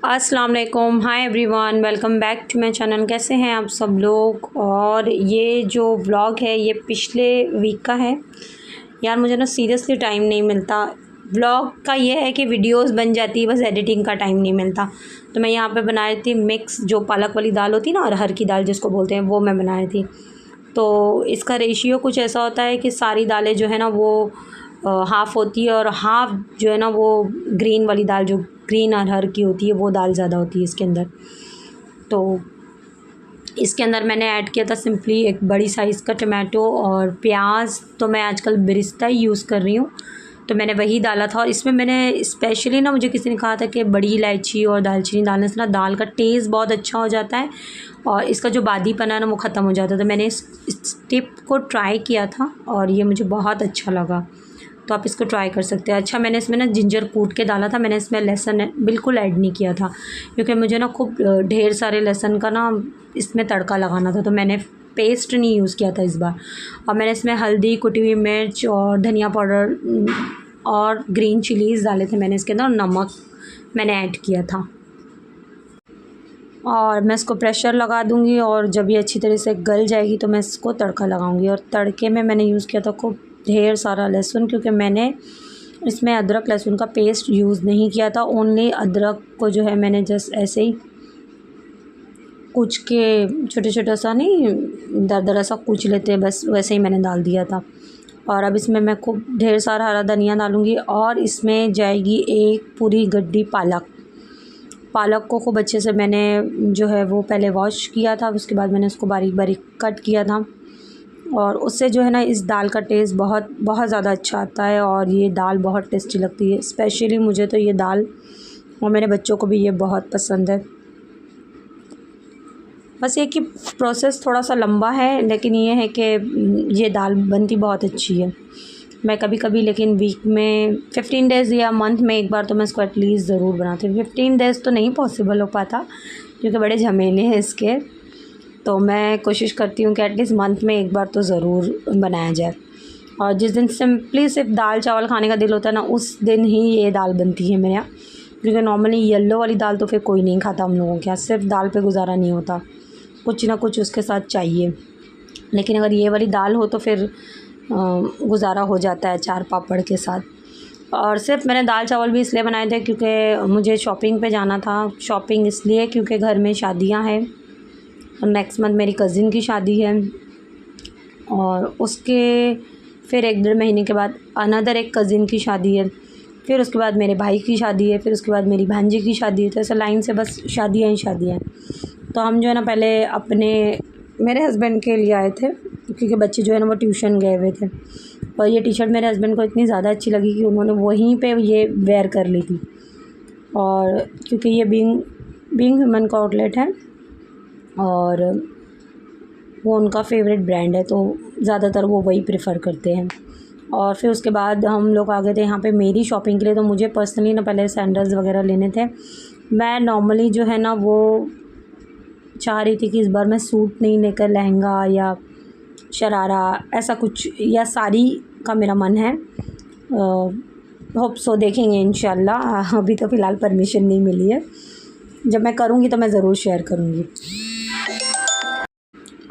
अस्सलाम वालेकुम, hi everyone, welcome back to my channel. कैसे हैं आप सब लोग। और ये जो व्लॉग है ये पिछले वीक का है। यार मुझे ना सीरियसली टाइम नहीं मिलता। व्लॉग का ये है कि वीडियोस बन जाती है, बस एडिटिंग का टाइम नहीं मिलता। तो मैं यहाँ पे बना रही थी मिक्स, जो पालक वाली दाल होती है ना, अरहर की दाल जिसको बोलते हैं, वो मैं बना रही थी। तो इसका रेशियो कुछ ऐसा होता है कि सारी दालें जो है ना वो हाफ़ होती है, और हाफ़ जो है ना वो ग्रीन वाली दाल, जो ग्रीन अरहर की होती है, वो दाल ज़्यादा होती है इसके अंदर। तो इसके अंदर मैंने ऐड किया था सिंपली एक बड़ी साइज़ का टमाटो और प्याज। तो मैं आजकल बिरिस्ता ही यूज़ कर रही हूँ, तो मैंने वही डाला था। और इसमें मैंने स्पेशली ना, मुझे किसी ने कहा था कि बड़ी इलायची और दालचीनी डालने से ना दाल का टेस्ट बहुत अच्छा हो जाता है और इसका जो बादीपना है ना वो ख़त्म हो जाता है। तो मैंने इस टिप को ट्राई किया था और ये मुझे बहुत अच्छा लगा, तो आप इसको ट्राई कर सकते हैं। अच्छा, मैंने इसमें ना जिंजर कूट के डाला था, मैंने इसमें लहसुन बिल्कुल ऐड नहीं किया था, क्योंकि मुझे ना खूब ढेर सारे लहसुन का ना इसमें तड़का लगाना था, तो मैंने पेस्ट नहीं यूज़ किया था इस बार। और मैंने इसमें हल्दी, कुटी हुई मिर्च और धनिया पाउडर और ग्रीन चिलीज़ डाले थे मैंने इसके अंदर, और नमक मैंने ऐड किया था। और मैं इसको प्रेशर लगा दूँगी और जब ये अच्छी तरह से गल जाएगी तो मैं इसको तड़का लगाऊँगी। और तड़के में मैंने यूज़ किया था खूब ढेर सारा लहसुन, क्योंकि मैंने इसमें अदरक लहसुन का पेस्ट यूज़ नहीं किया था। ओनली अदरक को जो है मैंने जस्ट ऐसे ही कूच के, छोटे छोटा सा नहीं, दरदरा सा कूच लेते हैं, बस वैसे ही मैंने डाल दिया था। और अब इसमें मैं खूब ढेर सारा हरा धनिया डालूँगी और इसमें जाएगी एक पूरी गड्डी पालक। पालक को खूब अच्छे से मैंने जो है वो पहले वॉश किया था, उसके बाद मैंने उसको बारीक बारीक कट किया था, और उससे जो है ना इस दाल का टेस्ट बहुत बहुत ज़्यादा अच्छा आता है और ये दाल बहुत टेस्टी लगती है। स्पेशली मुझे तो ये दाल और मेरे बच्चों को भी ये बहुत पसंद है। बस ये कि प्रोसेस थोड़ा सा लंबा है, लेकिन ये है कि ये दाल बनती बहुत अच्छी है। मैं कभी कभी, लेकिन वीक में 15 डेज़ या मंथ में एक बार तो मैं इसको एटलीस्ट ज़रूर बनाती हूँ। 15 डेज़ तो नहीं पॉसिबल हो पाता क्योंकि बड़े झमेले हैं इसके, तो मैं कोशिश करती हूँ कि एटलीस्ट मंथ में एक बार तो ज़रूर बनाया जाए। और जिस दिन सिंपली सिर्फ दाल चावल खाने का दिल होता है ना, उस दिन ही ये दाल बनती है मेरे यहाँ, क्योंकि नॉर्मली येलो वाली दाल तो फिर कोई नहीं खाता हम लोगों के यहाँ, सिर्फ दाल पे गुजारा नहीं होता, कुछ ना कुछ उसके साथ चाहिए। लेकिन अगर ये वाली दाल हो तो फिर गुजारा हो जाता है चार पापड़ के साथ। और सिर्फ मैंने दाल चावल भी इसलिए बनाए थे क्योंकि मुझे शॉपिंग पे जाना था। शॉपिंग इसलिए क्योंकि घर में शादियां हैं, नेक्स्ट मंथ मेरी कज़िन की शादी है, और उसके फिर 1-1.5 महीने के बाद अनदर एक कज़िन की शादी है, फिर उसके बाद मेरे भाई की शादी है, फिर उसके बाद मेरी भांजी की शादी है। तो ऐसे लाइन से बस शादियाँ ही शादियाँ हैं। तो हम जो है ना पहले मेरे हस्बैंड के लिए आए थे, क्योंकि बच्चे जो है ना वो ट्यूशन गए हुए थे, और ये टी शर्ट मेरे हस्बैंड को इतनी ज़्यादा अच्छी लगी कि उन्होंने वहीं पे ये वेयर कर ली थी। और क्योंकि ये बीइंग ह्यूमन का आउटलेट है और वो उनका फेवरेट ब्रांड है, तो ज़्यादातर वो वही प्रेफर करते हैं। और फिर उसके बाद हम लोग आ गए थे यहाँ पे मेरी शॉपिंग के लिए। तो मुझे पर्सनली ना पहले सैंडल्स वगैरह लेने थे। मैं नॉर्मली जो है ना वो चाह रही थी कि इस बार मैं सूट नहीं लेकर लहंगा या शरारा ऐसा कुछ, या साड़ी का मेरा मन है। होप सो, देखेंगे इंशाल्लाह। अभी तो फ़िलहाल परमिशन नहीं मिली है, जब मैं करूँगी तो मैं ज़रूर शेयर करूँगी।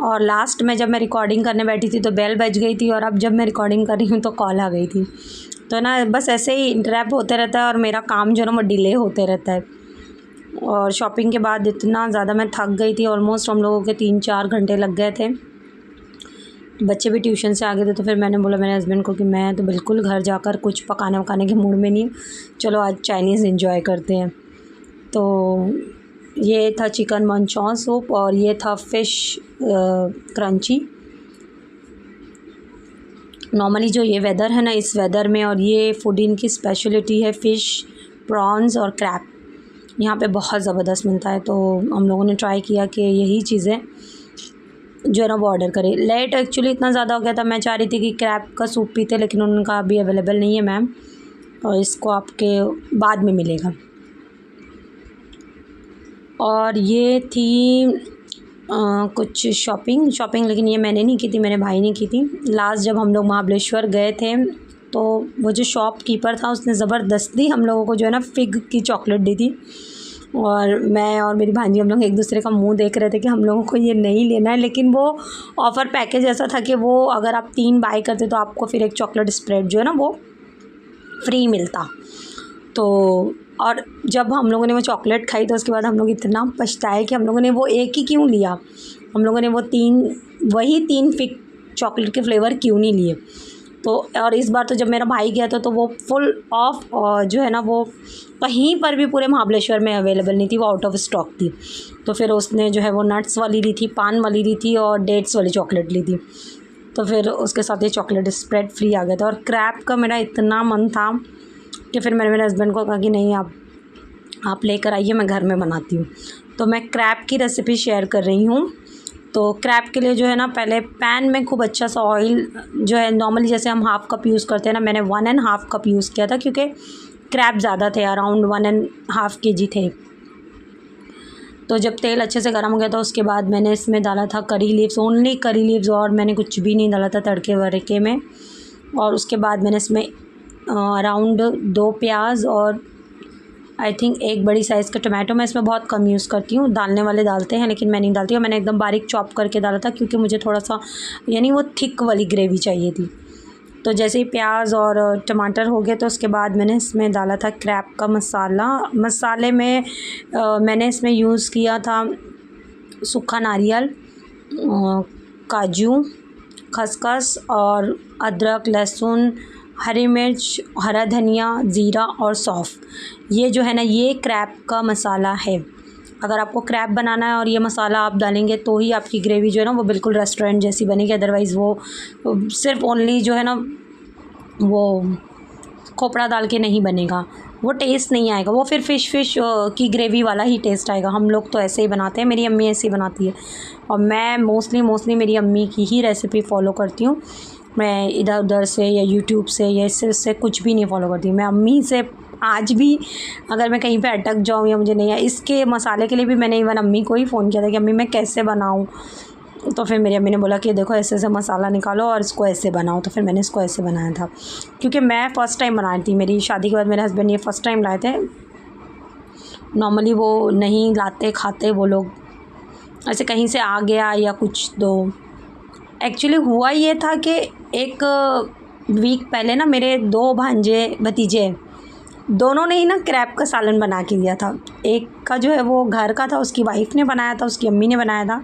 और लास्ट में जब मैं रिकॉर्डिंग करने बैठी थी तो बेल बज गई थी, और अब जब मैं रिकॉर्डिंग कर रही हूँ तो कॉल आ गई थी। तो ना बस ऐसे ही इंटरप्ट होते रहता है और मेरा काम जो है ना वो डिले होते रहता है। और शॉपिंग के बाद इतना ज़्यादा मैं थक गई थी, ऑलमोस्ट हम लोगों के 3-4 घंटे लग गए थे। बच्चे भी ट्यूशन से आ गए थे, तो फिर मैंने बोला मेरे हस्बैंड को कि मैं तो बिल्कुल घर जाकर कुछ पकाने वकाने के मूड में नहीं हूँ, चलो आज चाइनीज़ एंजॉय करते हैं। तो ये था चिकन मंचौन सूप और ये था फ़िश क्रंची। नॉर्मली जो ये वेदर है ना, इस वेदर में, और ये फूड इनकी स्पेशलिटी है फ़िश, प्रॉन्स और क्रैब, यहाँ पे बहुत ज़बरदस्त मिलता है। तो हम लोगों ने ट्राई किया कि यही चीज़ें जो है ना वो ऑर्डर करें। लेट एक्चुअली इतना ज़्यादा हो गया था, मैं चाह रही थी कि क्रैब का सूप पीते, लेकिन उनका अभी अवेलेबल नहीं है मैम, और इसको आपके बाद में मिलेगा। और ये थी कुछ शॉपिंग, लेकिन ये मैंने नहीं की थी, मेरे भाई ने की थी। लास्ट जब हम लोग महाबलेश्वर गए थे तो वो जो शॉपकीपर था उसने ज़बरदस्ती हम लोगों को जो है ना फ़िग की चॉकलेट दी थी, और मैं और मेरी भांजी हम लोग एक दूसरे का मुंह देख रहे थे कि हम लोगों को ये नहीं लेना है, लेकिन वो ऑफ़र पैकेज ऐसा था कि वो अगर आप 3 बाय करते तो आपको फिर एक चॉकलेट स्प्रेड जो है ना वो फ्री मिलता। तो और जब हम लोगों ने वो चॉकलेट खाई तो उसके बाद हम लोग इतना पछताए कि हम लोगों ने वो एक ही क्यों लिया, हम लोगों ने वो 3 फिक चॉकलेट के फ्लेवर क्यों नहीं लिए। तो और इस बार तो जब मेरा भाई गया था तो वो फुल ऑफ जो है ना वो कहीं पर भी पूरे महाबलेश्वर में अवेलेबल नहीं थी, वो आउट ऑफ स्टॉक थी। तो फिर उसने जो है वो नट्स वाली ली थी, पान वाली ली थी और डेट्स वाली चॉकलेट ली थी। तो फिर उसके साथ ये चॉकलेट स्प्रेड फ्री आ गया था। और क्रैब का मेरा इतना मन था कि फिर मैंने मेरे हस्बैंड को कहा कि नहीं आप लेकर आइए, मैं घर में बनाती हूँ। तो मैं क्रैब की रेसिपी शेयर कर रही हूँ। तो क्रैब के लिए जो है ना पहले पैन में खूब अच्छा सा ऑयल जो है नॉर्मली जैसे हम हाफ़ कप यूज़ करते हैं ना, मैंने 1.5 कप यूज़ किया था क्योंकि क्रैब ज़्यादा थे, अराउंड 1.5 kg थे। तो जब तेल अच्छे से गर्म हो गया था उसके बाद मैंने इसमें डाला था curry leaves, only curry leaves, और मैंने कुछ भी नहीं डाला था तड़के वड़के में। और उसके बाद मैंने इसमें अराउंड 2 प्याज और आई थिंक 1 बड़ी साइज़ का टमाटो, मैं इसमें बहुत कम यूज़ करती हूँ, डालने वाले डालते हैं लेकिन मैं नहीं डालती हूँ। मैंने एकदम बारीक चॉप करके डाला था क्योंकि मुझे थोड़ा सा यानी वो थिक वाली ग्रेवी चाहिए थी। तो जैसे ही प्याज और टमाटर हो गए तो उसके बाद मैंने इसमें डाला था क्रैब का मसाला। मसाले में मैंने इसमें यूज़ किया था सूखा नारियल, काजू, खसखस और अदरक, लहसुन, हरी मिर्च, हरा धनिया, ज़ीरा और सौंफ। ये जो है ना ये क्रैब का मसाला है। अगर आपको क्रैब बनाना है और ये मसाला आप डालेंगे तो ही आपकी ग्रेवी जो है ना वो बिल्कुल रेस्टोरेंट जैसी बनेगी, अदरवाइज़ वो सिर्फ ओनली जो है ना वो खोपड़ा डाल के नहीं बनेगा, वो टेस्ट नहीं आएगा, वो फिर फ़िश की ग्रेवी वाला ही टेस्ट आएगा। हम लोग तो ऐसे ही बनाते हैं, मेरी अम्मी ऐसे ही बनाती है और मैं मोस्टली मेरी अम्मी की ही रेसिपी फ़ॉलो करती हूँ। मैं इधर उधर से या यूट्यूब से या इससे कुछ भी नहीं फ़ॉलो करती। मैं अम्मी से आज भी अगर मैं कहीं पे अटक जाऊँ या मुझे नहीं, इसके मसाले के लिए भी मैंने इवन अम्मी को ही फ़ोन किया था कि अम्मी मैं कैसे बनाऊँ। तो फिर मेरी अम्मी ने बोला कि देखो ऐसे मसाला निकालो और इसको ऐसे बनाओ। तो फिर मैंने इसको ऐसे बनाया था क्योंकि मैं फ़र्स्ट टाइम बनाई थी। मेरी शादी के बाद मेरे हस्बैंड ये फ़र्स्ट टाइम लाए थे। नॉर्मली वो नहीं लाते खाते वो लोग, ऐसे कहीं से आ गया या कुछ। तो एक्चुअली हुआ ये था कि एक वीक पहले ना मेरे 2 भांजे भतीजे दोनों ने ही ना क्रैब का सालन बना के दिया था। एक का जो है वो घर का था, उसकी वाइफ़ ने बनाया था, उसकी अम्मी ने बनाया था,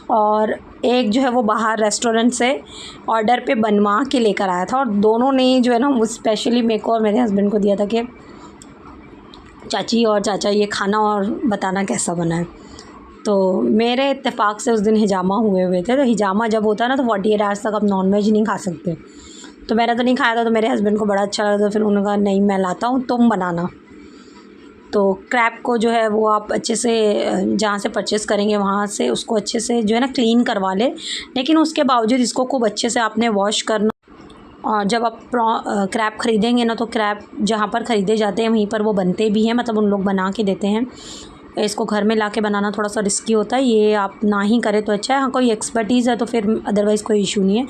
और एक जो है वो बाहर रेस्टोरेंट से ऑर्डर पे बनवा के लेकर आया था। और दोनों ने जो है ना वो स्पेशली मेरे को और मेरे हस्बैंड को दिया था कि चाची और चाचा ये खाना और बताना कैसा बना है। तो मेरे इत्तेफाक से उस दिन हिजामा हुए थे। तो हिजामा जब होता है ना तो 48 आवर्स तक आप नॉनवेज नहीं खा सकते। तो मैंने तो नहीं खाया था, तो मेरे हस्बैंड को बड़ा अच्छा लगा। तो फिर उन्होंने कहा नहीं मैं लाता हूँ, तुम बनाना। तो क्रैब को जो है वो आप अच्छे से जहाँ से परचेज़ करेंगे वहाँ से उसको अच्छे से जो है ना क्लीन करवा लें, लेकिन उसके बावजूद इसको खूब अच्छे से आपने वॉश करना। और जब आप क्रैब ख़रीदेंगे ना तो क्रैब जहाँ पर ख़रीदे जाते हैं वहीं पर वो बनते भी हैं, मतलब उन लोग बना के देते हैं। इसको घर में लाके बनाना थोड़ा सा रिस्की होता है, ये आप ना ही करें तो अच्छा है। हाँ कोई एक्सपर्टीज़ है तो फिर अदरवाइज़ कोई इशू नहीं है,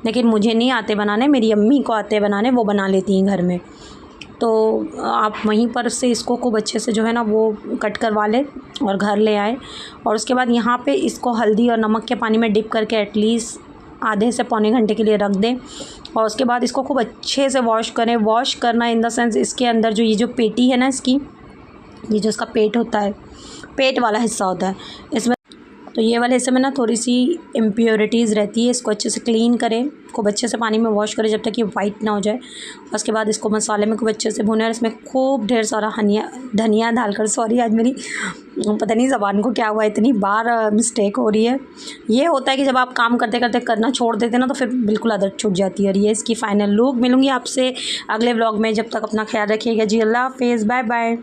लेकिन मुझे नहीं आते बनाने, मेरी अम्मी को आते हैं बनाने, वो बना लेती हैं घर में। तो आप वहीं पर से इसको खूब अच्छे से जो है ना वो कट करवा लें और घर ले आए। और उसके बाद यहाँ पे इसको हल्दी और नमक के पानी में डिप करके एटलीस्ट आधे से पौने घंटे के लिए रख दें। और उसके बाद इसको खूब अच्छे से वॉश करें। वॉश करना इन द सेंस इसके अंदर जो ये जो पेटी है ना इसकी, ये जो इसका पेट होता है, पेट वाला हिस्सा होता है इसमें, तो ये वाले हिस्से में ना थोड़ी सी इम्प्योरिटीज़ रहती है। इसको अच्छे से क्लीन करें, खूब अच्छे से पानी में वॉश करें जब तक ये वाइट ना हो जाए। उसके बाद इसको मसाले में खूब अच्छे से भुनें और इसमें खूब ढेर सारा धनिया डालकर, सॉरी आज मेरी पता नहीं ज़बान को क्या हुआ, इतनी बार मिस्टेक हो रही है। ये होता है कि जब आप काम करते करते करना छोड़ देते हैं ना तो फिर बिल्कुल आदत छूट जाती है। और ये इसकी फ़ाइनल लुक। मिलूँगी आपसे अगले व्लॉग में, जब तक अपना ख्याल रखिएगा जी। अल्लाह हाफ़िज़, बाय बाय।